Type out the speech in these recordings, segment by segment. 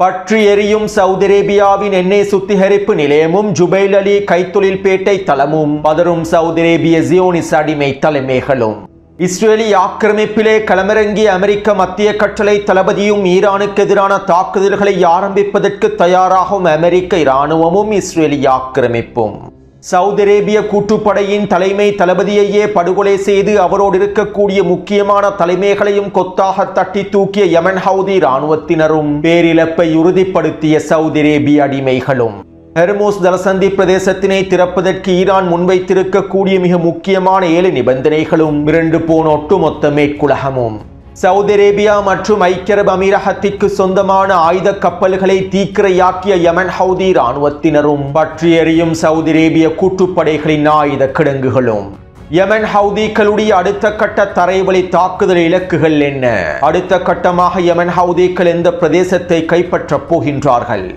பற்றி எரியும் சவுதி அரேபியாவின் எண்ணெய் சுத்திகரிப்பு நிலையமும் ஜுபைல் அலி கைத்தொழில் பேட்டை தளமும் பதறும் சவுதி அரேபிய ஜியோனிஸ் அடிமை தலைமைகளும். இஸ்ரேலி ஆக்கிரமிப்பிலே களமிறங்கிய அமெரிக்க மத்திய கட்டளை தளபதியும் ஈரானுக்கு எதிரான தாக்குதல்களை ஆரம்பிப்பதற்கு தயாராகும் அமெரிக்க இராணுவமும் இஸ்ரேலி ஆக்கிரமிப்பும். சவுதி அரேபிய கூட்டுப்படையின் தலைமை தளபதியையே படுகொலை செய்து அவரோடு இருக்கக்கூடிய முக்கியமான தலைமைகளையும் கொத்தாக தட்டி தூக்கிய யமன் ஹவுதி இராணுவத்தினரும் பேரிழப்பை உறுதிப்படுத்திய சவுதி அரேபிய அடிமைகளும். ஹெர்மூஸ் ஜலசந்தி பிரதேசத்தினை திறப்பதற்கு ஈரான் முன்வைத்திருக்கக்கூடிய மிக முக்கியமான 7 நிபந்தனைகளும் மிரண்டு போன ஒட்டுமொத்த மேற்குலகமும். சவுதி அரேபியா மற்றும் ஐக்கிய அரபு அமீரகத்திற்கு சொந்தமான ஆயுத கப்பல்களை தீக்கிரையாக்கிய யமன் ஹவுதி இராணுவத்தினரும் பற்றி எரியும் சவுதி அரேபிய கூட்டுப்படைகளின் ஆயுத கிடங்குகளும். யமன் ஹவுதிகளுடைய அடுத்த கட்ட தரைவழி தாக்குதல் இலக்குகள் என்ன? அடுத்த கட்டமாக யமன் ஹவுதிகள் எந்த பிரதேசத்தை கைப்பற்றப் போகின்றார்கள்?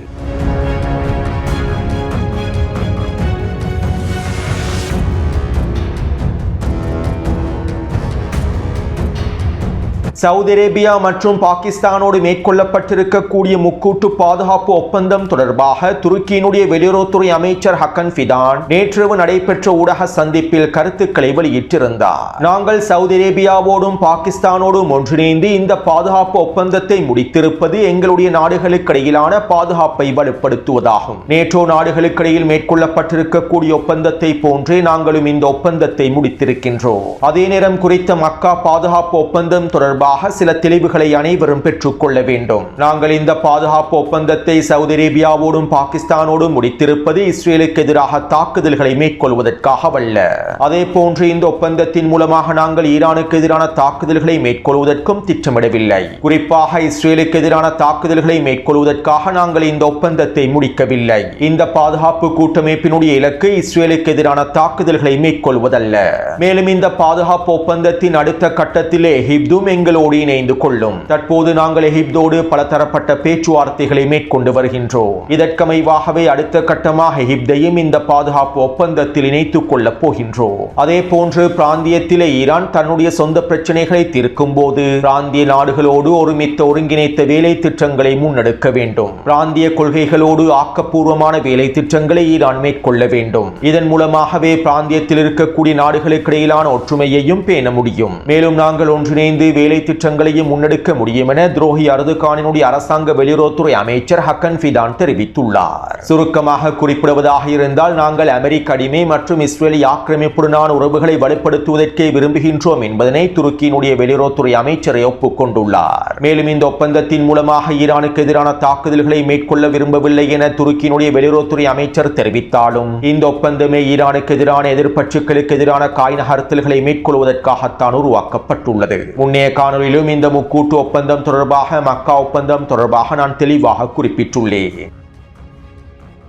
சவுதி அரேபியா மற்றும் பாகிஸ்தானோடு மேற்கொள்ளப்பட்டிருக்கக்கூடிய முக்கூட்டு பாதுகாப்பு ஒப்பந்தம் தொடர்பாக துருக்கியினுடைய வெளியுறவுத்துறை அமைச்சர் ஹக்கன் ஃபிதான் நேற்றிரவு நடைபெற்ற ஊடக சந்திப்பில் கருத்துக்களை வெளியிட்டிருந்தார். நாங்கள் சவுதி அரேபியாவோடும் பாகிஸ்தானோடும் ஒன்றிணைந்து இந்த பாதுகாப்பு ஒப்பந்தத்தை முடித்திருப்பது எங்களுடைய நாடுகளுக்கு இடையிலான பாதுகாப்பை வலுப்படுத்துவதாகும். நேட்டோ நாடுகளுக்கிடையில் மேற்கொள்ளப்பட்டிருக்கக்கூடிய ஒப்பந்தத்தை போன்றே நாங்களும் இந்த ஒப்பந்தத்தை முடித்திருக்கின்றோம். அதே நேரம் குறித்த மக்கா பாதுகாப்பு ஒப்பந்தம் தொடர்பாக சில தெளிவுகளை அனைவரும் பெற்றுக் கொள்ள வேண்டும். நாங்கள் இந்த பாதுகாப்பு ஒப்பந்தத்தை சவுதி அரேபியாவோடும் பாகிஸ்தானோடும் முடித்திருப்பது இஸ்ரேலுக்கு எதிராக தாக்குதல்களை மேற்கொள்வதற்காக அல்ல. அதே போன்று இந்த ஒப்பந்தத்தின் மூலமாக நாங்கள் ஈரானுக்கு எதிரான தாக்குதல்களை மேற்கொள்வதற்கும் திட்டமிடவில்லை. குறிப்பாக இஸ்ரேலுக்கு எதிரான தாக்குதல்களை மேற்கொள்வதற்காக நாங்கள் இந்த ஒப்பந்தத்தை முடிக்கவில்லை. இந்த பாதுகாப்பு கூட்டமைப்பினுடைய இலக்கு இஸ்ரேலுக்கு எதிரான தாக்குதல்களை மேற்கொள்வதல்ல. மேலும் இந்த பாதுகாப்பு ஒப்பந்தத்தின் அடுத்த கட்டத்திலே எகிப்தும் எங்களோடு இணைந்து கொள்ளும். தற்போது நாங்கள் எகிப்தோடு பலதரப்பட்ட பேச்சுவார்த்தைகளை மேற்கொண்டு வருகின்றோம். இதற்கமைவாகவே அடுத்த கட்டமாக எகிப்தையும் இந்த பாதுகாப்பு ஒப்பந்தத்தில் இணைத்துக் கொள்ளப் போகின்றோம். அதே போன்று பிராந்தியத்திலே ஈரான் தன்னுடைய சொந்த பிரச்சனைகளை தீர்க்கும் போது பிராந்திய நாடுகளோடு ஒருமித்த ஒருங்கிணைத்த வேலை திட்டங்களை முன்னெடுக்க வேண்டும். பிராந்திய கொள்கைகளோடு ஆக்கப்பூர்வமான வேலை திட்டங்களை ஈரான் மேற்கொள்ள வேண்டும். இதன் மூலமாகவே பிராந்தியத்தில் இருக்கக்கூடிய நாடுகளுக்கு இடையிலான ஒற்றுமையையும் பேண முடியும். மேலும் நாங்கள் ஒன்றிணைந்து வேலை திட்டங்களையும் முன்னெடுக்க முடியும் என துரோகி அர்துகானினுடைய அரசாங்க வெளியுறவுத்துறை அமைச்சர் ஹக்கன் ஃபிதான் தெரிவித்துள்ளார். சுருக்கமாக குறிப்பிடுவதாக இருந்தால், நாங்கள் அமெரிக்க அடிமை மற்றும் இஸ்ரேலி ஆக்கிரமிப்புடனான உறவுகளை வலுப்படுத்துவதற்கே விரும்புகின்றோம் என்பதனை துருக்கியினுடைய வெளியுறவுத்துறை அமைச்சரை ஒப்புக்கொண்டுள்ளார். மேலும் இந்த ஒப்பந்தத்தின் மூலமாக ஈரானுக்கு எதிரான தாக்குதல்களை மேற்கொள்ள விரும்பவில்லை என துருக்கியினுடைய வெளியுறவுத்துறை அமைச்சர் தெரிவித்தாலும், இந்த ஒப்பந்தமே ஈரானுக்கு எதிரான எதிர்ப்பற்றுகளுக்கு எதிரான காய் நகர்த்தல்களை மேற்கொள்வதற்காகத்தான் உருவாக்கப்பட்டுள்ளது. முன்னைய காணொலியிலும் இந்த முக்கூட்டு ஒப்பந்தம் தொடர்பாக மக்கா ஒப்பந்தம் தொடர்பாக நான் தெளிவாக குறிப்பிட்டுள்ளேன்.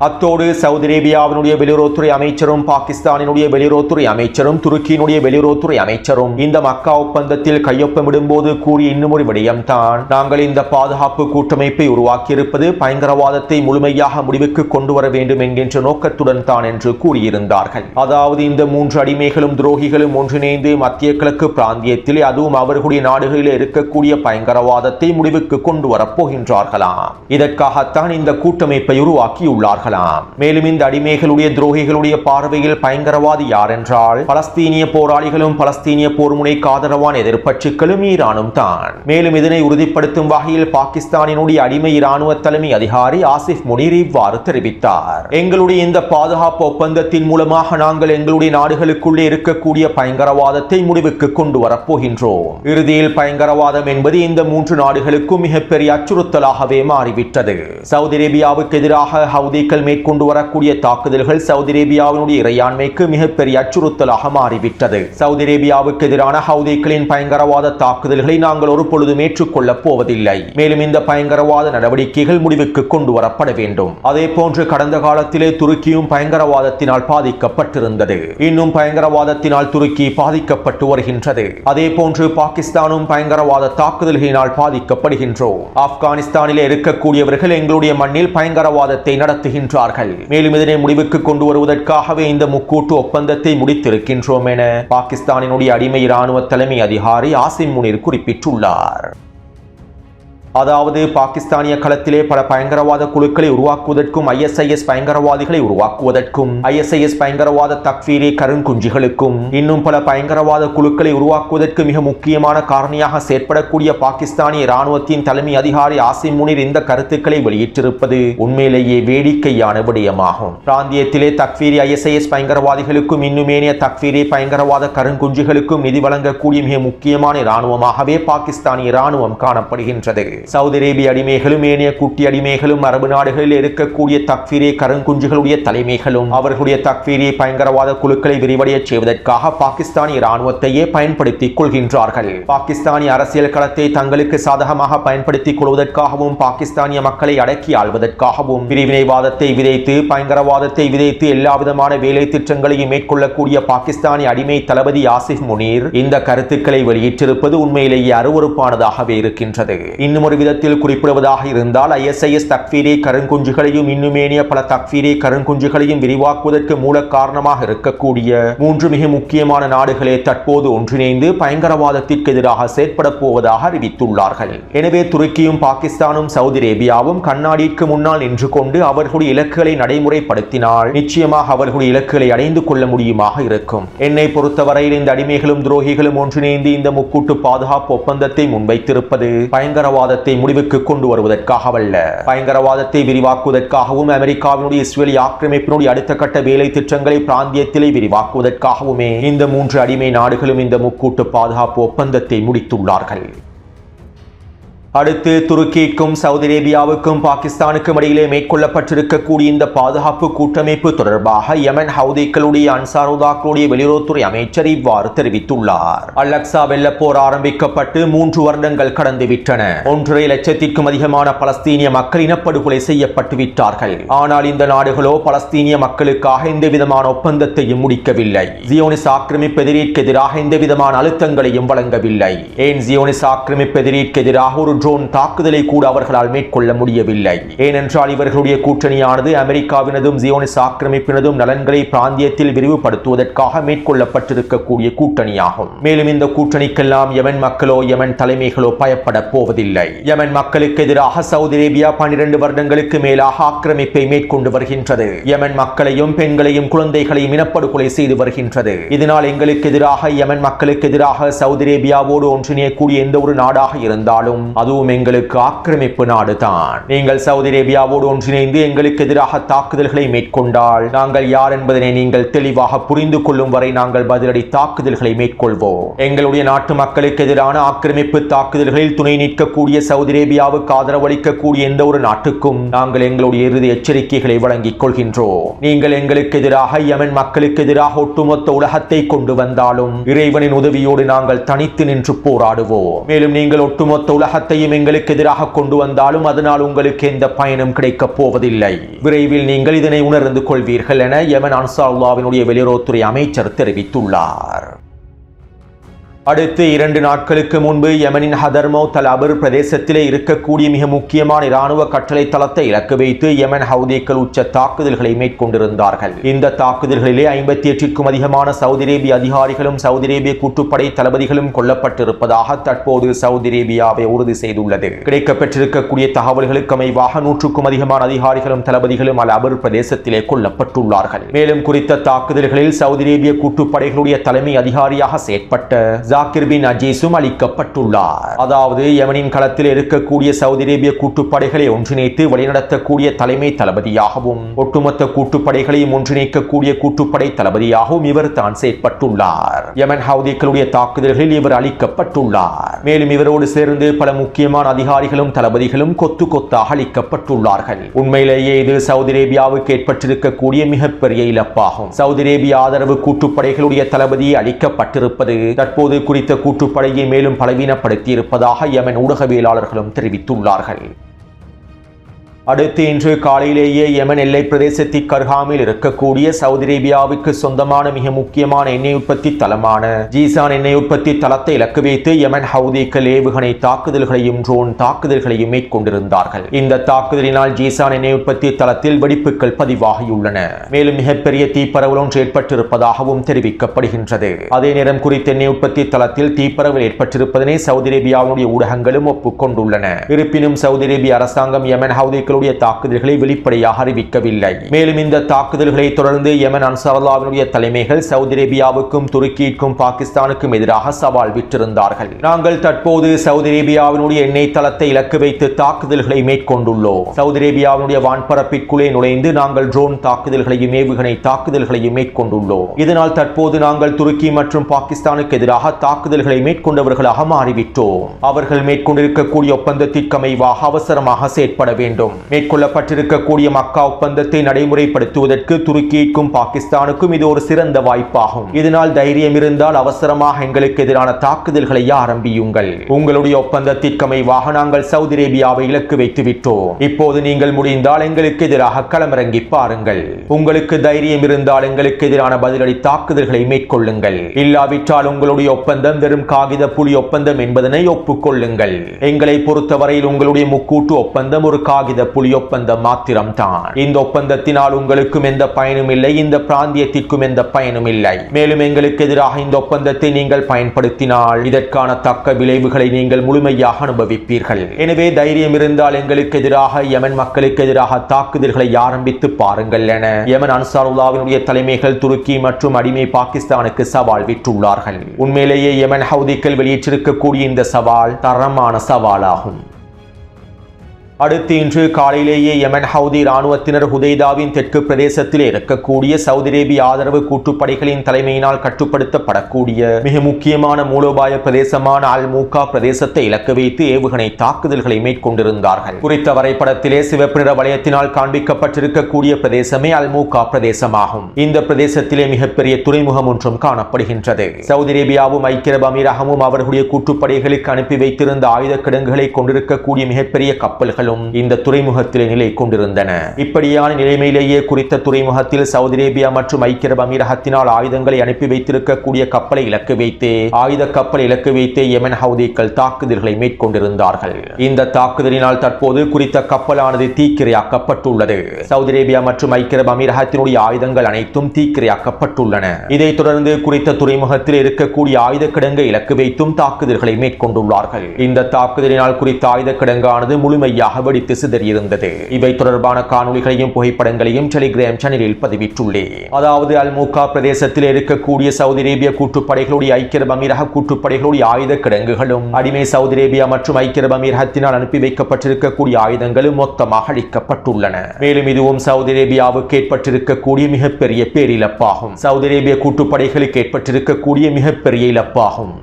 அத்தோடு சவுதி அரேபியாவினுடைய வெளியுறவுத்துறை அமைச்சரும் பாகிஸ்தானினுடைய வெளியுறவுத்துறை அமைச்சரும் துருக்கியினுடைய வெளியுறவுத்துறை அமைச்சரும் இந்த மக்கா ஒப்பந்தத்தில் கையொப்பமிடும்போது கூறிய இன்னும் ஒரு விடயம்தான், நாங்கள் இந்த பாதுகாப்பு கூட்டமைப்பை உருவாக்கியிருப்பது பயங்கரவாதத்தை முழுமையாக முடிவுக்கு கொண்டு வர வேண்டும் என்கின்ற நோக்கத்துடன் தான் என்று கூறியிருந்தார்கள். அதாவது இந்த 3 அடிமைகளும் துரோகிகளும் ஒன்றிணைந்து மத்திய கிழக்கு பிராந்தியத்திலே, அதுவும் அவர்களுடைய நாடுகளில் இருக்கக்கூடிய பயங்கரவாதத்தை முடிவுக்கு கொண்டு வரப்போகின்றார்களாம். இதற்காகத்தான் இந்த கூட்டமைப்பை உருவாக்கியுள்ளார்கள். மேலும் இந்த அடிமைகளுடைய துரோகிகளுடைய பார்வையில் பயங்கரவாதி யார் என்றால் பலஸ்தீனிய போராளிகளும் பலஸ்தீனிய போர்முனைக்கு ஆதரவான எதிர்ப்பற்றுகளும் ஈரானும் தான். மேலும் இதனை உறுதிப்படுத்தும் வகையில் பாகிஸ்தானினுடைய அடிமை இராணுவ தலைமை அதிகாரி ஆசிப் முனீர் இவ்வாறு தெரிவித்தார். எங்களுடைய இந்த பாதுகாப்பு ஒப்பந்தத்தின் மூலமாக நாங்கள் எங்களுடைய நாடுகளுக்குள்ளே இருக்கக்கூடிய பயங்கரவாதத்தை முடிவுக்கு கொண்டு வரப்போகின்றோம். இறுதியில் பயங்கரவாதம் என்பது இந்த 3 நாடுகளுக்கும் மிகப்பெரிய அச்சுறுத்தலாகவே மாறிவிட்டது. சவுதி அரேபியாவுக்கு எதிராக ஹவுதிகள் மேற்கொண்டு வரக்கூடிய தாக்குதல்கள் சவுதி அரேபியாவினுடைய இறையாண்மைக்கு மிகப்பெரிய அச்சுறுத்தலாக மாறிவிட்டது. சவுதி அரேபியாவுக்கு எதிரான ஹவுதிகளின் பயங்கரவாத தாக்குதல்களை நாங்கள் ஒரு பொழுதும் ஏற்றுக்கொள்ளப் போவதில்லை. மேலும் இந்த பயங்கரவாத நடவடிக்கைகள் முடிவுக்கு கொண்டு வரப்பட வேண்டும். அதே போன்று கடந்த காலத்திலே துருக்கியும் பயங்கரவாதத்தினால் பாதிக்கப்பட்டிருந்தது. இன்னும் பயங்கரவாதத்தினால் துருக்கி பாதிக்கப்பட்டு வருகின்றது. அதே போன்று பாகிஸ்தானும் பயங்கரவாத தாக்குதல்களினால் பாதிக்கப்படுகின்றோம். ஆப்கானிஸ்தானிலே இருக்கக்கூடியவர்கள் எங்களுடைய மண்ணில் பயங்கரவாதத்தை நடத்துகின்றனர். மேலும் இதனை முடிவுக்கு கொண்டு வருவதற்காகவே இந்த முக்கூட்டு ஒப்பந்தத்தை முடித்திருக்கின்றோம் என பாகிஸ்தானினுடைய அடிமை இராணுவ தலைமை அதிகாரி ஆசிம் முனீர் குறிப்பிட்டுள்ளார். அதாவது பாகிஸ்தானிய களத்திலே பல பயங்கரவாத குழுக்களை உருவாக்குவதற்கும் ISIS பயங்கரவாதிகளை உருவாக்குவதற்கும் ISIS பயங்கரவாத தக்ஃபீரி கருங்குஞ்சிகளுக்கும் இன்னும் பல பயங்கரவாத குழுக்களை உருவாக்குவதற்கு மிக முக்கியமான காரணியாக செயற்படக்கூடிய பாகிஸ்தானிய இராணுவத்தின் தலைமை அதிகாரி ஆசிம் முனீர் இந்த கருத்துக்களை வெளியிட்டிருப்பது உண்மையிலேயே வேடிக்கையான விடயமாகும். பிராந்தியத்திலே தக்ஃபீரி ISIS பயங்கரவாதிகளுக்கும் இன்னுமேனிய தக்ஃபீரி பயங்கரவாத கருங்குஞ்சிகளுக்கும் நிதி வழங்கக்கூடிய மிக முக்கியமான இராணுவமாகவே பாகிஸ்தானிய இராணுவம் காணப்படுகின்றது. சவுதி அரேபிய அடிமைகளும் ஏனைய குட்டி அடிமைகளும் அரபு நாடுகளில் இருக்கக்கூடிய தக்ஃபீரி கருங்குஞ்சிகளுடைய தலைமைகளும் அவர்களுடைய தக்ஃபீரி பயங்கரவாத குழுக்களை விரிவடைய செய்வதற்காக பாகிஸ்தானிய இராணுவத்தையே பயன்படுத்திக் கொள்கின்றார்கள். பாகிஸ்தானிய அரசியல் களத்தை தங்களுக்கு சாதகமாக பயன்படுத்திக் கொள்வதற்காகவும் பாகிஸ்தானிய மக்களை அடக்கி ஆள்வதற்காகவும் பிரிவினைவாதத்தை விதைத்து பயங்கரவாதத்தை விதைத்து எல்லா விதமான வேலை திட்டங்களையும் மேற்கொள்ளக்கூடிய பாகிஸ்தானிய அடிமை தளபதி ஆசிஃப் முனீர் இந்த கருத்துக்களை வெளியிட்டிருப்பது உண்மையிலேயே அருவருப்பானதாகவே இருக்கின்றது. இன்னும் ஒரு விதத்தில் குறிப்பிடுவதாக இருந்தால் ISIS தக்ஃபீரி கருங்குஞ்சுகளையும் இன்னுமேனிய பல தக்ஃபீரி கருங்குஞ்சுகளையும் விரிவாக்குவதற்கு மூல காரணமாக இருக்கக்கூடிய 3 மிக முக்கியமான நாடுகளே தற்போது ஒன்றிணைந்து பயங்கரவாதத்திற்கு எதிராக செயற்பட போவதாக அறிவித்துள்ளார்கள். எனவே துருக்கியும் பாகிஸ்தானும் சவுதி அரேபியாவும் கண்ணாடிக்கு முன்னால் நின்று கொண்டு அவர்களுடைய இலக்குகளை நடைமுறைப்படுத்தினால் நிச்சயமாக அவர்களுடைய இலக்குகளை அடைந்து கொள்ள முடியுமாக இருக்கும். என்னை பொறுத்தவரையில் இந்த அடிமைகளும் துரோகிகளும் ஒன்றிணைந்து இந்த முக்கூட்டு பாதுகாப்பு ஒப்பந்தத்தை முன்வைத்திருப்பது பயங்கரவாதத்தை முடிவுக்கு கொண்டு வருவதற்காகவல்ல, பயங்கரவாதத்தை விரிவாக்குவதற்காகவும் அமெரிக்காவினுடைய இஸ்ரேலி ஆக்கிரமிப்பினுடைய அடுத்த கட்ட வேலை திட்டங்களை பிராந்தியத்திலே விரிவாக்குவதற்காகவுமே இந்த 3 அடிமை நாடுகளும் இந்த முக்கூட்டு பாதுகாப்பு ஒப்பந்தத்தை முடித்துள்ளார்கள். அடுத்து துருக்கிக்கும் சவுதி அரேபியாவுக்கும் பாகிஸ்தானுக்கும் இடையிலே மேற்கொள்ளப்பட்டிருக்கக்கூடிய இந்த பாதுகாப்பு கூட்டமைப்பு தொடர்பாக யமன் ஹவுதிகளுடைய அன்சாருல்லாஹ்வுடைய வெளியுறவுத்துறை அமைச்சர் இவ்வாறு தெரிவித்துள்ளார். அல்-அக்ஸா வெள்ளப்போர் ஆரம்பிக்கப்பட்டு 3 வருடங்கள் கடந்துவிட்டன. 1.5 லட்சத்திற்கும் அதிகமான பலஸ்தீனிய மக்கள் இனப்படுகொலை செய்யப்பட்டு விட்டார்கள். ஆனால் இந்த நாடுகளோ பலஸ்தீனிய மக்களுக்காக எந்த விதமான ஒப்பந்தத்தையும் முடிக்கவில்லை. ஜியோனிஸ் ஆக்கிரமிப்பு எதிரிற்கு எதிராக எந்த விதமான அழுத்தங்களையும் வழங்கவில்லை. ஏன் ஜியோனிஸ் ஆக்கிரமிப்பு எதிரிற்கு எதிராக ஒரு ட்ரோன் தாக்குதலை கூட அவர்களால் மேற்கொள்ள முடியவில்லை. ஏனென்றால் இவர்களுடைய கூட்டணியானது அமெரிக்காவினதும் ஜியோனிஸ் ஆக்கிரமிப்பினதும் நலன்களை பிராந்தியத்தில் விரிவுபடுத்துவதற்காக மேற்கொள்ளப்பட்டிருக்கக்கூடிய கூட்டணியாகும். மேலும் இந்த கூட்டணிக்கெல்லாம் யமன் மக்களோ யமன் தலைமைகளோ பயப்பட போவதில்லை. யமன் மக்களுக்கு எதிராக சவுதி அரேபியா 12 வருடங்களுக்கு மேலாக ஆக்கிரமிப்பை மேற்கொண்டு வருகின்றது. யமன் மக்களையும் பெண்களையும் குழந்தைகளையும் இனப்படுகொலை செய்து வருகின்றது. இதனால் எங்களுக்கு எதிராக யமன் மக்களுக்கு எதிராக சவுதி அரேபியாவோடு ஒன்றிணையக்கூடிய எந்த ஒரு நாடாக இருந்தாலும் அதுவும் எங்களுக்கு ஆக்கிரமிப்பு நாடுதான். நீங்கள் சவுதி அரேபியாவோடு ஒன்றிணைந்து எங்களுக்கு எதிராக தாக்குதல்களை மேற்கொண்டால் நாங்கள் யார் என்பதனை நீங்கள் தெளிவாக புரிந்து கொள்ளும் வரை நாங்கள் பதிலடி தாக்குதல்களை மேற்கொள்வோம். எங்களுடைய நாட்டு மக்களுக்கு எதிரான ஆக்கிரமிப்பு தாக்குதல்களில் துணை நிற்கக்கூடிய சவுதி அரேபியாவுக்கு ஆதரவளிக்கக்கூடிய எந்த ஒரு நாட்டுக்கும் நாங்கள் எங்களுடைய இறுதி எச்சரிக்கைகளை வழங்கிக் கொள்கின்றோம். நீங்கள் எங்களுக்கு எதிராக யமன் மக்களுக்கு எதிராக ஒட்டுமொத்த உலகத்தை கொண்டு வந்தாலும் இறைவனின் உதவியோடு நாங்கள் தனித்து நின்று போராடுவோம். மேலும் நீங்கள் ஒட்டுமொத்த உலகத்தையும் எங்களுக்கு எதிராக கொண்டு வந்தாலும் அதனால் உங்களுக்கு எந்த பயனும் கிடைக்கப் போவதில்லை. விரைவில் நீங்கள் இதனை உணர்ந்து கொள்வீர்கள் என யமன் அன்சாருல்லாஹ்வினுடைய வெளியுறவுத்துறை அமைச்சர் தெரிவித்துள்ளார். அடுத்து 2 நாட்களுக்கு முன்பு யமனின் ஹதர்மௌத் அல் அபர் பிரதேசத்திலே இருக்கக்கூடிய மிக முக்கியமான இராணுவ கட்டளை தளத்தை இலக்கு வைத்து யமன் ஹவுதிகள் உச்ச தாக்குதல்களை மேற்கொண்டிருந்தார்கள். இந்த தாக்குதல்களிலே 58க்கும் அதிகமான சவுதி அரேபிய அதிகாரிகளும் சவுதி அரேபிய கூட்டுப்படை தளபதிகளும் கொல்லப்பட்டிருப்பதாக தற்போது சவுதி அரேபியாவை உறுதி செய்துள்ளது. கிடைக்கப்பெற்றிருக்கக்கூடிய தகவல்களுக்கு அமைவாக 100க்கும் அதிகமான அதிகாரிகளும் தளபதிகளும் அல் அபர் பிரதேசத்திலே கொல்லப்பட்டுள்ளார்கள். மேலும் குறித்த தாக்குதல்களில் சவுதி அரேபிய கூட்டுப்படைகளுடைய தலைமை அதிகாரியாக செயற்பட்ட ஜாகிர் பின் அஜீஸும் அளிக்கப்பட்டுள்ளார். அதாவது யமனின் களத்தில் இருக்கக்கூடிய சவுதி அரேபிய கூட்டுப்படைகளை ஒன்றிணைத்து வழிநடத்தக்கூடிய தலைமை தளபதியாகவும் ஒட்டுமொத்த கூட்டுப்படைகளையும் ஒன்றிணைக்கக்கூடிய கூட்டுப்படை தளபதியாகவும் இவர் தான் செயற்பட்டுள்ளார். யமன் ஹவுதிகளுடைய தாக்குதல்களில் இவர் அளிக்கப்பட்டுள்ளார். மேலும் இவரோடு சேர்ந்து பல முக்கியமான அதிகாரிகளும் தளபதிகளும் கொத்து கொத்தாக அளிக்கப்பட்டுள்ளார்கள். உண்மையிலேயே இது சவுதி அரேபியாவுக்கு ஏற்பட்டிருக்கக்கூடிய மிகப்பெரிய இழப்பாகும். சவுதி அரேபிய ஆதரவு கூட்டுப்படைகளுடைய தளபதி அளிக்கப்பட்டிருப்பது தற்போது குறித்த கூட்டுப்படையை மேலும் பலவீனப்படுத்தி இருப்பதாக யமன் ஊடகவியலாளர்களும் தெரிவித்துள்ளார்கள். அடுத்து இன்று காலையிலேயே யெமன் எல்லை பிரதேசத்திற்கு அருகாமையில் இருக்கக்கூடிய சவுதி அரேபியாவுக்கு சொந்தமான மிக முக்கியமான எண்ணெய் உற்பத்தி தளமான ஜீசான் எண்ணெய் உற்பத்தி தளத்தை இலக்கு வைத்து யெமன் ஹவுதிகள் ஏவுகணை தாக்குதல்களையும் ட்ரோன் தாக்குதல்களையும் மேற்கொண்டிருந்தார்கள். இந்த தாக்குதலினால் ஜீசான் எண்ணெய் உற்பத்தி தளத்தில் வெடிப்புகள் பதிவாகியுள்ளன. மேலும் மிகப்பெரிய தீப்பரவல் ஒன்று ஏற்பட்டிருப்பதாகவும் தெரிவிக்கப்படுகின்றது. அதே நேரம் குறித்த எண்ணெய் உற்பத்தி தளத்தில் தீப்பரவல் ஏற்பட்டிருப்பதனை சவுதி அரேபியாவுடைய ஊடகங்களும் ஒப்புக்கொண்டுள்ளன. இருப்பினும் சவுதி அரேபிய அரசாங்கம் யெமன் ஹவுதி தாக்குதல்களை வெளிப்படையாக அறிவிக்கவில்லை. மேலும் இந்த தாக்குதல்களை தொடர்ந்து யெமன் அன்சாருல்லாஹ்வினுடைய தலைமைகள் சவுதி அரேபியாவுக்கும் துருக்கிக்கும் பாகிஸ்தானுக்கும் எதிராக சவால் விட்டிருந்தார்கள். நாங்கள் தற்போது சவுதி அரேபியாவினுடைய எண்ணெய் தளத்தை இலக்கு வைத்து தாக்குதல்களை மேற்கொண்டுள்ளோம். சவுதி அரேபியாவினுடைய வான்பரப்பிற்குள்ளே நுழைந்து நாங்கள் ட்ரோன் தாக்குதல்களையும் ஏவுகணை தாக்குதல்களையும் மேற்கொண்டுள்ளோம். இதனால் தற்போது நாங்கள் துருக்கி மற்றும் பாகிஸ்தானுக்கு எதிராக தாக்குதல்களை மேற்கொண்டவர்களாக மாறிவிட்டோம். அவர்கள் மேற்கொண்டிருக்கக்கூடிய ஒப்பந்தத்திற்கு அமைவாக அவசரமாக செயற்பட வேண்டும். மேற்கொள்ளப்பட்டிருக்கக்கூடிய மக்கா ஒப்பந்தத்தை நடைமுறைப்படுத்துவதற்கு துருக்கிக்கும் பாகிஸ்தானுக்கும் இது ஒரு சிறந்த வாய்ப்பாகும். இதனால் தைரியம் இருந்தால் அவசரமாக எங்களுக்கு எதிரான தாக்குதல்களை ஆரம்பியுங்கள். உங்களுடைய ஒப்பந்தத்திற்கு அமைவாக நாங்கள் சவுதி அரேபியாவை இலக்கு வைத்து விட்டோம். இப்போது நீங்கள் முடிந்தால் எங்களுக்கு எதிராக களமிறங்கி பாருங்கள். உங்களுக்கு தைரியம் இருந்தால் எங்களுக்கு எதிரான பதிலடி தாக்குதல்களை மேற்கொள்ளுங்கள். இல்லாவிட்டால் உங்களுடைய ஒப்பந்தம் வெறும் காகித புலி ஒப்பந்தம் என்பதனை ஒப்புக்கொள்ளுங்கள். எங்களை பொறுத்தவரையில் உங்களுடைய முக்கூட்டு ஒப்பந்தம் ஒரு காகித புலி ஒப்பந்தம் மாத்திரம்தான். இந்த ஒப்பந்தத்தினால் உங்களுக்கும் எந்த பயனும் இல்லை, இந்த பிராந்தியத்திற்கும் எந்த பயனும் இல்லை. மேலும் எங்களுக்கு எதிராக இந்த ஒப்பந்தத்தை நீங்கள் பயன்படுத்தினால் இதற்கான தக்க விளைவுகளை நீங்கள் முழுமையாக அனுபவிப்பீர்கள். எனவே தைரியம் இருந்தால் எங்களுக்கு எதிராக யெமன் மக்களுக்கு எதிராக தாக்குதல்களை ஆரம்பித்து பாருங்கள் என யெமன் அன்சாருல்லாஹ்வினுடைய தலைமைகள் துருக்கி மற்றும் அடிமை பாகிஸ்தானுக்கு சவால் விட்டுள்ளார்கள். உண்மையிலேயே யெமன் ஹவுதிகள் வெளியிட்டிருக்கக்கூடிய இந்த சவால் தரமான சவாலாகும். அடுத்து இன்று காலையிலேயே யெமன் ஹவுதி இராணுவத்தினர் ஹுதைதாவின் தெற்கு பிரதேசத்தில் இருக்கக்கூடிய சவுதி அரேபிய ஆதரவு கூட்டுப்படைகளின் தலைமையினால் கட்டுப்படுத்தப்படக்கூடிய மிக முக்கியமான மூலோபாய பிரதேசமான அல் மூகா பிரதேசத்தை இலக்கு வைத்து ஏவுகணை தாக்குதல்களை மேற்கொண்டிருந்தார்கள். குறித்த வரைபடத்திலே சிவப்பு நிற வளையத்தினால் காண்பிக்கப்பட்டிருக்கக்கூடிய பிரதேசமே அல் மூகா பிரதேசமாகும். இந்த பிரதேசத்திலே மிகப்பெரிய துறைமுகம் ஒன்றும் காணப்படுகின்றது. சவுதி அரேபியாவும் ஐக்கிய அரபு அமீரகமும் அவர்களுடைய கூட்டுப்படைகளுக்கு அனுப்பி வைத்திருந்த ஆயுத கிடங்குகளை கொண்டிருக்கக்கூடிய மிகப்பெரிய கப்பல்கள் இந்த துறைமுகத்திலே நிலை கொண்டிருந்தன. இப்படியான நிலைமையிலேயே குறித்த துறைமுகத்தில் சவுதி அரேபியா மற்றும் ஐக்கிய அரபு அமீரகத்தினால் ஆயுதங்களை அனுப்பி வைத்திருக்கக்கூடிய கப்பலை இலக்கு வைத்து ஆயுத கப்பலை இலக்கு வைத்து யெமன் ஹவுதிகள் தாக்குதல்களை மேற்கொண்டிருந்தார்கள். இந்த தாக்குதலினால் தற்போது குறித்த கப்பலானது தீக்கிரையாக்கப்பட்டுள்ளது. சவுதி அரேபியா மற்றும் ஐக்கிய அரபு அமீரகத்தினுடைய ஆயுதங்கள் அனைத்தும் தீக்கிரையாக்கப்பட்டுள்ளன. இதைத் தொடர்ந்து குறித்த துறைமுகத்தில் இருக்கக்கூடிய ஆயுத கிடங்கை இலக்கு வைத்தும் தாக்குதல்களை மேற்கொண்டுள்ளார்கள். இந்த தாக்குதலினால் குறித்த ஆயுத கிடங்கானது முழுமையாக வெடித்து சிதறியிருந்தது. இவை தொடர்பான காணொளிகளையும் புகைப்படங்களையும் டெலிகிராம் சேனலில் பதிவிட்டுள்ளேன். அதாவது அல் மூகா பிரதேசத்தில் இருக்கக்கூடிய சவுதி அரேபிய கூட்டுப்படைகளுடைய ஐக்கிய அரபு அமீரக கூட்டுப்படைகளுடைய ஆயுத கிடங்குகளும் அடிமை சவுதி அரேபியா மற்றும் ஐக்கிய அரபு அமீரகத்தினால் அனுப்பி வைக்கப்பட்டிருக்கக்கூடிய ஆயுதங்களும் மொத்தமாக அழிக்கப்பட்டுள்ளன. மேலும் இதுவும் சவுதி அரேபியாவுக்கு ஏற்பட்டிருக்கக்கூடிய மிகப்பெரிய பேரிழப்பாகும். சவுதி அரேபிய கூட்டுப்படைகளுக்கு ஏற்பட்டிருக்கக்கூடிய மிகப்பெரிய இழப்பாகும்.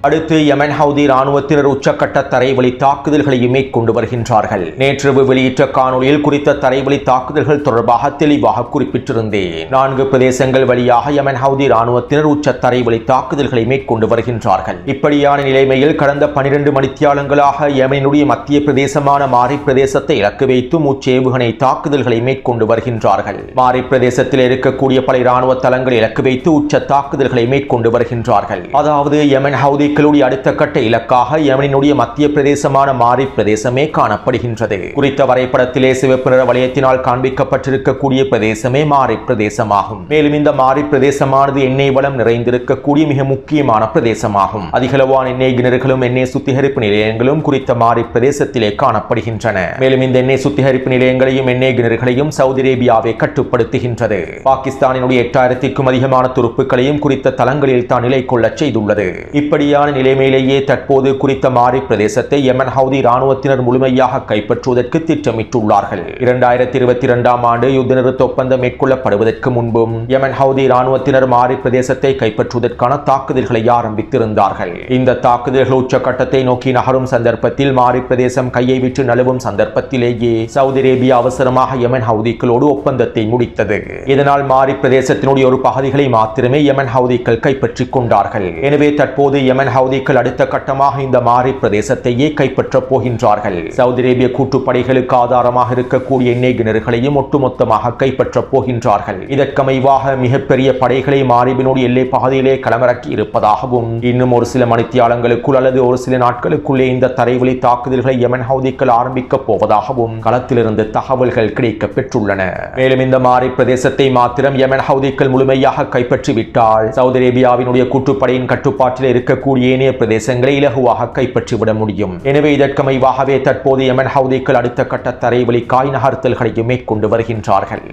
அடுத்து யெமன் ஹவுதி இராணுவத்தினர் உச்சக்கட்ட தரைவழி தாக்குதல்களையும் மேற்கொண்டு வருகின்றார்கள். நேற்றிரவு வெளியிட்ட காணொலியில் குறித்த தரைவழி தாக்குதல்கள் தொடர்பாக தெளிவாக குறிப்பிட்டிருந்தேன். 4 பிரதேசங்கள் வழியாக யெமன் ஹவுதி இராணுவத்தினர் உச்ச தரைவழி தாக்குதல்களை மேற்கொண்டு வருகின்றார்கள். இப்படியான நிலைமையில் கடந்த 12 மணித்தியாலங்களாக யெமனுடைய மத்திய பிரதேசமான மாரி பிரதேசத்தை இலக்கு வைத்து ஏவுகணை தாக்குதல்களை மேற்கொண்டு வருகின்றார்கள். மாரி பிரதேசத்தில் இருக்கக்கூடிய பல இராணுவ தளங்களை இலக்கு வைத்து உச்ச தாக்குதல்களை மேற்கொண்டு வருகின்றார்கள். அதாவது யெமன் ஹவுதி அடுத்த கட்ட இலக்காக யெமனினுடைய மத்திய பிரதேசமான மாரி பிரதேசமே காணப்படுகின்றது. குறித்த வரைபடத்திலே சிவப்பு நிற வளையத்தினால் காண்பிக்கப்பட்டிருக்கக்கூடிய பிரதேசமே மாரி பிரதேசமாகும். மேலும் இந்த மாரி பிரதேசமானது எண்ணெய் வளம் நிறைந்திருக்கக்கூடிய மிக முக்கியமான பிரதேசமாகும். அதிகளவான எண்ணெய் கிணறுகளும் எண்ணெய் சுத்திகரிப்பு நிலையங்களும் குறித்த மாரி பிரதேசத்திலே காணப்படுகின்றன. மேலும் இந்த எண்ணெய் சுத்திகரிப்பு நிலையங்களையும் எண்ணெய் கிணறுகளையும் சவுதி அரேபியாவை கட்டுப்படுத்துகின்றது. பாகிஸ்தானினுடைய 8000க்கும் அதிகமான துருப்புக்களையும் குறித்த தளங்களில் தான் நிலை கொள்ள செய்துள்ளது. இப்படியான நிலைமையிலேயே தற்போது குறித்த மாரி பிரதேசத்தை யெமன் ஹவுதி இராணுவத்தினர் முழுமையாக கைப்பற்றுவதற்கு திட்டமிட்டுள்ளார்கள். 2022ஆம் ஆண்டு யுத்த நிறுத்த ஒப்பந்தம் மேற்கொள்ளப்படுவதற்கு முன்பும் யெமன் ஹவுதி இராணுவத்தினர் மாரி பிரதேசத்தை கைப்பற்றுவதற்கான தாக்குதல்களை ஆரம்பித்திருந்தார்கள். இந்த தாக்குதல்கள் உச்சக்கட்டத்தை நோக்கி நகரும் சந்தர்ப்பத்தில் மாரி பிரதேசம் கையை விட்டு நழுவும் சந்தர்ப்பத்திலேயே சவுதி அரேபியா அவசரமாக யெமன் ஹவுதிகளோடு ஒப்பந்தத்தை முடித்தது. இதனால் மாரி பிரதேசத்தினுடைய ஒரு பகுதிகளை மாத்திரமே யெமன் ஹவுதிகள் கைப்பற்றிக் கொண்டார்கள். எனவே தற்போது யெமன் யமன் ஹவுதிகள் அடுத்த கட்டமாக இந்த மாரி பிரதேசத்தையே கைப்பற்றப் போகின்றார்கள். சவுதி அரேபிய கூட்டுப்படைகளுக்கு ஆதாரமாக இருக்கக்கூடிய எண்ணெய் கிணறுகளையும் ஒட்டுமொத்தமாக கைப்பற்றப் போகின்றார்கள். இதற்கமைவாக மிகப்பெரிய படைகளை மாரிபினுடைய எல்லை பகுதியிலே களமிறக்கி இருப்பதாகவும் இன்னும் ஒரு சில மணித்தியாலங்களுக்குள் அல்லது ஒரு சில நாட்களுக்குள்ளே இந்த தரைவழி தாக்குதல்களை யமன் ஹவுதிகள் ஆரம்பிக்கப் போவதாகவும் களத்திலிருந்து தகவல்கள் கிடைக்க பெற்றுள்ளன. மேலும் இந்த மாரி பிரதேசத்தை மாத்திரம் யமன் ஹவுதிகள் முழுமையாக கைப்பற்றிவிட்டால் சவுதி அரேபியாவினுடைய கூட்டுப்படையின் கட்டுப்பாட்டில் இருக்கக்கூடிய ஏனைய பிரதேசங்களை இலகுவாக கைப்பற்றிவிட முடியும். எனவே இதற்கமைவாகவே தற்போது யமன் ஹவுதிகள் அடுத்த கட்ட தரைவழி காய் நகர்த்தல்களையும் மேற்கொண்டு வருகின்றார்கள்.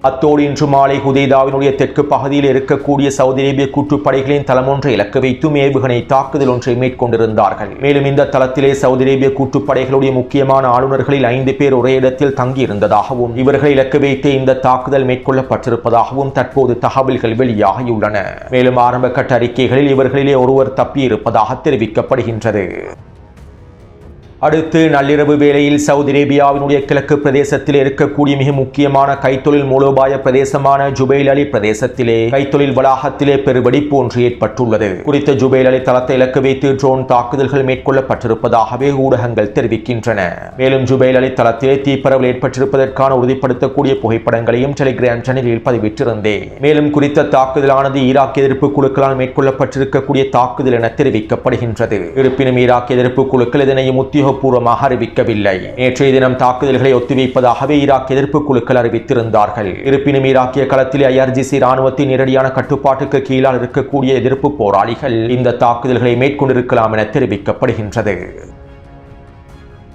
அத்தோடு இன்று மாலை ஹுதைதாவினுடைய தெற்கு பகுதியில் இருக்கக்கூடிய சவுதி அரேபிய கூட்டுப்படைகளின் தளம் ஒன்றை இலக்கு வைத்தும் ஏவுகணை தாக்குதல் ஒன்றை மேற்கொண்டிருந்தார்கள். மேலும் இந்த தளத்திலே சவுதி அரேபிய கூட்டுப்படைகளுடைய முக்கியமான ஆளுநர்களில் 5 பேர் ஒரே இடத்தில் தங்கியிருந்ததாகவும் இவர்களை இலக்கு வைத்து இந்த தாக்குதல் மேற்கொள்ளப்பட்டிருப்பதாகவும் தற்போது தகவல்கள் வெளியாகியுள்ளன. மேலும் ஆரம்ப கட்ட அறிக்கைகளில் இவர்களிலே ஒருவர் தப்பியிருப்பதாக தெரிவிக்கப்படுகின்றது. அடுத்து நள்ளிரவு வேளையில் சவுதி அரேபியாவினுடைய கிழக்கு பிரதேசத்தில் இருக்கக்கூடிய மிக முக்கியமான கைத்தொழில் மூலோபாய பிரதேசமான ஜுபைல் அலி பிரதேசத்திலே கைத்தொழில் வளாகத்திலே பெருவெடிப்பு ஒன்று ஏற்பட்டுள்ளது. குறித்த ஜுபைல் அலி தளத்தை இலக்கு வைத்து ட்ரோன் தாக்குதல்கள் மேற்கொள்ளப்பட்டிருப்பதாகவே ஊடகங்கள் தெரிவிக்கின்றன. மேலும் ஜுபைல் அலி தளத்திலே தீப்பரவல் ஏற்பட்டிருப்பதற்கான உறுதிப்படுத்தக்கூடிய புகைப்படங்களையும் டெலிகிராம் சேனலில் பதிவிட்டிருந்தேன். மேலும் குறித்த தாக்குதலானது ஈராக் எதிர்ப்பு குழுக்களால் மேற்கொள்ளப்பட்டிருக்கக்கூடிய தாக்குதல் என தெரிவிக்கப்படுகின்றது. இருப்பினும் ஈராக் எதிர்ப்பு குழுக்கள் இதனையும் பூர்வமாக அறிவிக்கவில்லை. நேற்றைய தினம் தாக்குதல்களை ஒத்திவைப்பதாகவே ஈராக் எதிர்ப்பு குழுக்கள் அறிவித்திருந்தார்கள். இருப்பினும் ஈராக்கிய களத்தில் IRGC ராணுவத்தின் நேரடியான கட்டுப்பாட்டுக்கு கீழால் இருக்கக்கூடிய எதிர்ப்பு போராளிகள் இந்த தாக்குதல்களை மேற்கொண்டிருக்கலாம் என தெரிவிக்கப்படுகின்றது.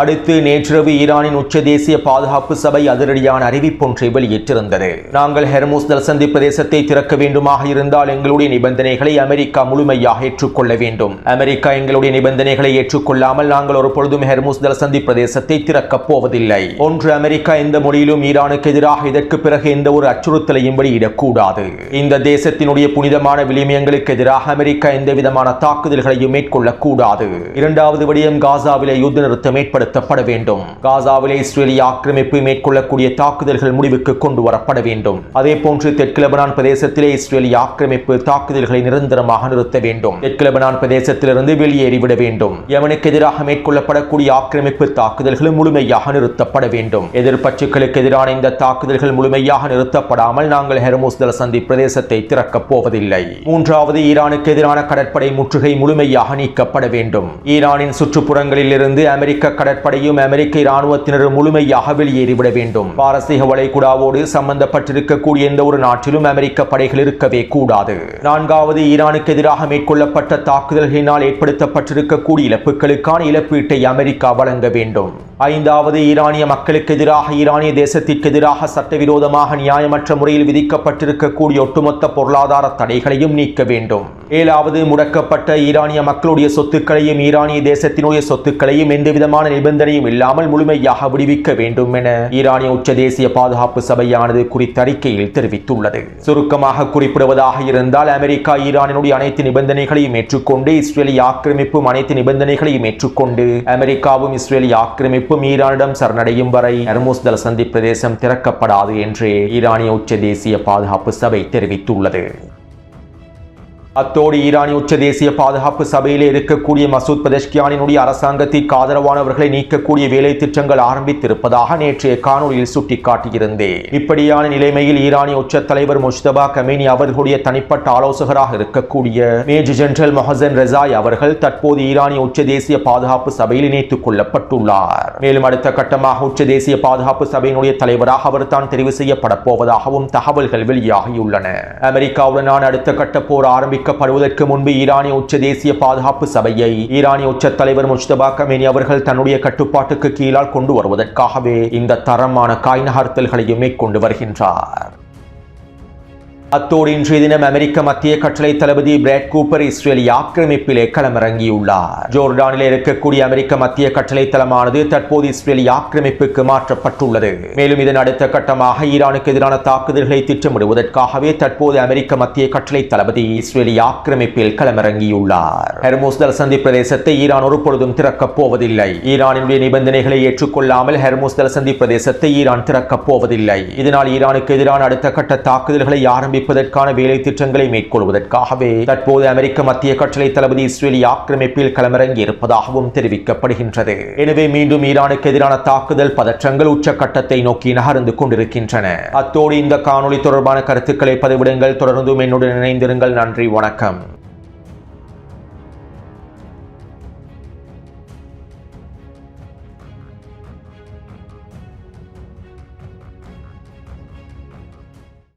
அடுத்து நேற்றிரவு ஈரானின் உச்ச தேசிய பாதுகாப்பு சபை அதிரடியான அறிவிப்பொன்றை வெளியிட்டிருந்தது. நாங்கள் ஹெர்முஸ் ஜலசந்தி பிரதேசத்தை திறக்க வேண்டுமாக இருந்தால் எங்களுடைய நிபந்தனைகளை அமெரிக்கா முழுமையாக ஏற்றுக்கொள்ள வேண்டும். அமெரிக்கா எங்களுடைய நிபந்தனைகளை ஏற்றுக்கொள்ளாமல் நாங்கள் ஒரு பொழுதும் ஹெர்முஸ் ஜலசந்தி பிரதேசத்தை திறக்கப் போவதில்லை. ஒன்று, அமெரிக்கா எந்த மொழியிலும் ஈரானுக்கு எதிராக இதற்கு பிறகு எந்த ஒரு அச்சுறுத்தலையும் வெளியிடக்கூடாது. இந்த தேசத்தினுடைய புனிதமான விளிமியங்களுக்கு எதிராக அமெரிக்கா எந்த விதமான தாக்குதல்களையும் மேற்கொள்ளக்கூடாது. இரண்டாவது விடயம், காசாவிலே யுத்த நிறுத்தம் ஏற்படுத்த வேண்டும். காசாவிலே இஸ்ரேலிய ஆக்கிரமிப்பு மேற்கொள்ளக்கூடிய தாக்குதல்கள் முடிவுக்கு கொண்டு வரப்பட வேண்டும். அதே போன்று தெற்கு லெபனான் பிரதேசத்திலே இஸ்ரேலிய ஆக்கிரமிப்பு தாக்குதல்களை நிரந்தரமாக நிறுத்த வேண்டும். தெற்கு லெபனான் பிரதேசத்திலிருந்து வெளியேறிவிட வேண்டும். யமனுக்கு எதிராக மேற்கொள்ளப்படக்கூடிய ஆக்கிரமிப்பு தாக்குதல்கள் முழுமையாக நிறுத்தப்பட வேண்டும். எதிர்ப்பற்றுகளுக்கு எதிரான இந்த தாக்குதல்கள் முழுமையாக நிறுத்தப்படாமல் நாங்கள் ஹெர்முஸ் ஜலசந்தி பிரதேசத்தை திறக்கப் போவதில்லை. மூன்றாவது, ஈரானுக்கு எதிரான கடற்படை முற்றுகை முழுமையாக நீக்கப்பட வேண்டும். ஈரானின் சுற்றுப்புறங்களில் இருந்து அமெரிக்க கடற்படையும் அமெரிக்க இராணுவத்தினரும் முழுமையாக வெளியேறிவிட வேண்டும். பாரசீக வளைகுடாவோடு சம்பந்தப்பட்டிருக்கக்கூடிய எந்த ஒரு நாட்டிலும் அமெரிக்க படைகள் இருக்கவே கூடாது. நான்காவது, ஈரானுக்கு எதிராக மேற்கொள்ளப்பட்ட தாக்குதல்களினால் ஏற்படுத்தப்பட்டிருக்கக்கூடிய இழப்புகளுக்கான இழப்பீட்டை அமெரிக்கா வழங்க வேண்டும். ஐந்தாவது, ஈரானிய மக்களுக்கு எதிராக ஈரானிய தேசத்திற்கு எதிராக சட்டவிரோதமாக நியாயமற்ற முறையில் விதிக்கப்பட்டிருக்கக்கூடிய ஒட்டுமொத்த பொருளாதார தடைகளையும் நீக்க வேண்டும். ஏழாவது, முடக்கப்பட்ட ஈரானிய மக்களுடைய சொத்துக்களையும் ஈரானிய தேசத்தினுடைய சொத்துக்களையும் எந்தவிதமான நிபந்தனையும் இல்லாமல் முழுமையாக விடுவிக்க வேண்டும் என ஈரானிய உச்ச தேசிய பாதுகாப்பு சபையானது குறித்த அறிக்கையில் தெரிவித்துள்ளது. சுருக்கமாக குறிப்பிடுவதாக இருந்தால், அமெரிக்கா ஈரானினுடைய அனைத்து நிபந்தனைகளையும் ஏற்றுக்கொண்டு இஸ்ரேலிய ஆக்கிரமிப்பும் அனைத்து நிபந்தனைகளையும் ஏற்றுக்கொண்டு அமெரிக்காவும் இஸ்ரேலிய ஆக்கிரமிப்பும் ஈரானிடம் சரணடையும் வரை ஹெர்முஸ் ஜலசந்தி பிரதேசம் திறக்கப்படாது என்று ஈரானிய உச்ச தேசிய பாதுகாப்பு சபை தெரிவித்துள்ளது. அத்தோடு ஈரானிய உச்ச தேசிய பாதுகாப்பு சபையில் இருக்கக்கூடிய மசூத் பெஸெஷ்கியானினுடைய அரசாங்கத்திற்கு ஆதரவானவர்களை நீக்கக்கூடிய வேலை திட்டங்கள் ஆரம்பித்திருப்பதாக நேற்றைய காணொலியில் சுட்டிக்காட்டியிருந்தேன். இப்படியான நிலைமையில் ஈரானிய உச்ச தலைவர் முஜ்தபா கமேனி அவர்களுடைய தனிப்பட்ட ஆலோசகராக இருக்கக்கூடிய மேஜர் ஜெனரல் மொஹசன் ரெசாய் அவர்கள் தற்போது ஈரானிய உச்ச தேசிய பாதுகாப்பு சபையில் இணைத்துக் கொள்ளப்பட்டுள்ளார். மேலும் அடுத்த கட்டமாக உச்ச தேசிய பாதுகாப்பு சபையினுடைய தலைவராக அவர் தான் தெரிவு செய்யப்பட போவதாகவும் தகவல்கள் வெளியாகியுள்ளன. அமெரிக்காவுடனான அடுத்த கட்ட போர் ஆரம்பிக்கப்படுவதற்கு முன்பு ஈரானிய உச்ச தேசிய பாதுகாப்பு சபையை ஈரானிய உச்ச தலைவர் முஜ்தபா கமேனி அவர்கள் தன்னுடைய கட்டுப்பாட்டுக்கு கீழால் கொண்டு வருவதற்காகவே இந்த தரமான காய் நகர்த்தல்களையும் மேற்கொண்டு வருகின்றார். அத்தோடு இன்றைய தினம் அமெரிக்க மத்திய கட்டளை தளபதி பிராட் கூப்பர் இஸ்ரேலிய ஆக்கிரமிப்பிலே களமிறங்கியுள்ளார். ஜோர்டானில் இருக்கக்கூடிய அமெரிக்க மத்திய கட்டளை தளமானது தற்போது இஸ்ரேலிய ஆக்கிரமிப்புக்கு மாற்றப்பட்டுள்ளது. மேலும் இதன் அடுத்த கட்டமாக ஈரானுக்கு எதிரான தாக்குதல்களை திட்டமிடுவதற்காகவே தற்போது அமெரிக்க மத்திய கட்டளை தளபதி இஸ்ரேலிய ஆக்கிரமிப்பில் களமிறங்கியுள்ளார். ஹெர்முஸ் ஜலசந்தி பிரதேசத்தை ஈரான் ஒரு பொழுதும் திறக்கப் போவதில்லை. ஈரானினுடைய நிபந்தனைகளை ஏற்றுக்கொள்ளாமல் ஹெர்முஸ் ஜலசந்தி பிரதேசத்தை ஈரான் திறக்கப் போவதில்லை. இதனால் ஈரானுக்கு எதிரான அடுத்த கட்ட தாக்குதல்களை ஆரம்பி முடிப்பதற்கான வேலை திட்டங்களை மேற்கொள்வதற்காகவே தற்போது அமெரிக்க மத்திய கட்டளை தளபதி இஸ்ரேலிய ஆக்கிரமிப்பில் களமிறங்கி இருப்பதாகவும் தெரிவிக்கப்படுகின்றது. எனவே மீண்டும் ஈரானுக்கு எதிரான தாக்குதல் பதற்றங்கள் உச்சக்கட்டத்தை நோக்கி நகர்ந்து கொண்டிருக்கின்றன. அத்தோடு இந்த காணொளி தொடர்பான கருத்துக்களை பதிவிடுங்கள். தொடர்ந்தும் என்னுடன் இணைந்திருங்கள். நன்றி, வணக்கம்.